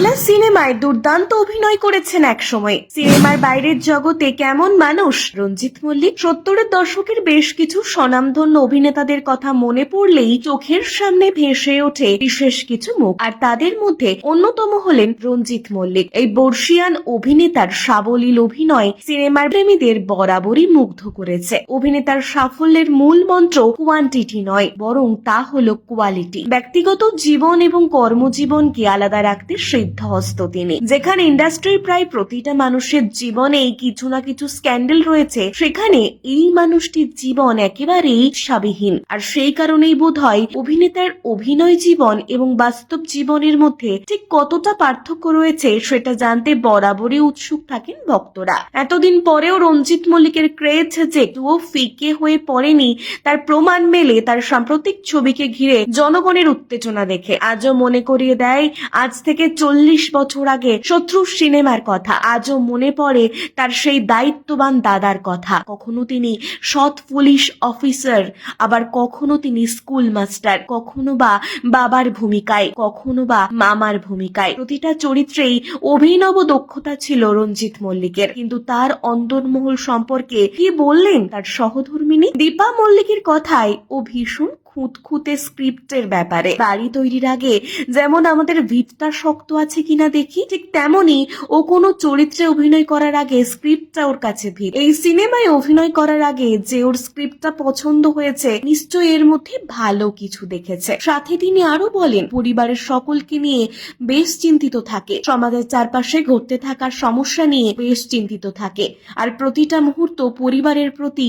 বাংলা সিনেমায় দুর্দান্ত অভিনয় করেছেন একসময়। সিনেমার বাইরের জগতে কেমন মানুষ রঞ্জিত মল্লিক। 70-এর দশকের বেশ কিছু স্বনামধন্য অভিনেতাদের কথা মনে পড়লেই চোখের সামনে ভেসে ওঠে বিশেষ কিছু মুখ, আর তাদের মধ্যে অন্যতম হলেন রঞ্জিত মল্লিক। এই বর্ষিয়ান অভিনেতার সাবলীল অভিনয় সিনেমার প্রেমীদের বরাবরই মুগ্ধ করেছে। অভিনেতার সাফল্যের মূল মন্ত্র কোয়ান্টিটি নয়, বরং তা হলো কোয়ালিটি। ব্যক্তিগত জীবন এবং কর্মজীবনকে আলাদা রাখতে সিদ্ধহস্ত তিনি। যেখানে ইন্ডাস্ট্রির প্রায় প্রতিটা মানুষের জীবনেই কিছু না কিছু স্ক্যান্ডেল রয়েছে, সেখানে এই মানুষটির জীবন একেবারেই স্বাবিহীন। আর সেই কারণেই বোধহয় অভিনেতার অভিনয় জীবন এবং বাস্তব জীবনের মধ্যে ঠিক কতটা পার্থক্য রয়েছে সেটা জানতে বরাবরই উৎসুক থাকেন ভক্তরা। এতদিন পরেও রঞ্জিত মল্লিকের ক্রেজ যে একটুও ফিকে হয়ে পড়েনি তার প্রমাণ মেলে তার সাম্প্রতিক ছবিকে ঘিরে জনগণের উত্তেজনা দেখে। আজও মনে করিয়ে দেয় আজ থেকে 40 বছর আগে শত্রু সিনেমার কথা। আজও মনে পড়ে তার সেই দায়িত্ববান দাদার কথা। কখনো তিনি সৎ পুলিশ অফিসার, আবার কখনো তিনি স্কুল মাস্টার, কখনো বা বাবার ভূমিকায়, কখনো বা মামার ভূমিকায়। প্রতিটা চরিত্রেই অভিনব দক্ষতা ছিল রঞ্জিত মল্লিকের। কিন্তু তার অন্দরমহল সম্পর্কে কি বললেন তার সহধর্মিনী দীপা মল্লিকের কথায় ও ভীষণ খুঁতখুঁতে স্ক্রিপ্টের ব্যাপারে। বাড়ি তৈরির আগে যেমন আমাদের ভিতটা শক্ত আছে কিনা দেখি, ঠিক তেমনি ও কোনো চরিত্রে অভিনয় করার আগে স্ক্রিপ্টটা ওর কাছে ভিত। এই সিনেমায় অভিনয় করার আগে যে ওর স্ক্রিপ্টটা পছন্দ হয়েছে, নিশ্চয়ই এর মধ্যে ভালো কিছু দেখেছে। সাথে তিনি আরো বলেন পরিবারের সকলকে নিয়ে বেশ চিন্তিত থাকে, সমাজের চারপাশে ঘটতে থাকা সমস্যা নিয়ে বেশ চিন্তিত থাকে, আর প্রতিটা মুহূর্ত পরিবারের প্রতি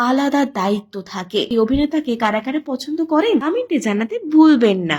আলাদা দায়িত্ব থাকে। এই অভিনেতাকে কারা কারা পছন্দ করেন কমেন্টে জানাতে ভুলবেন না।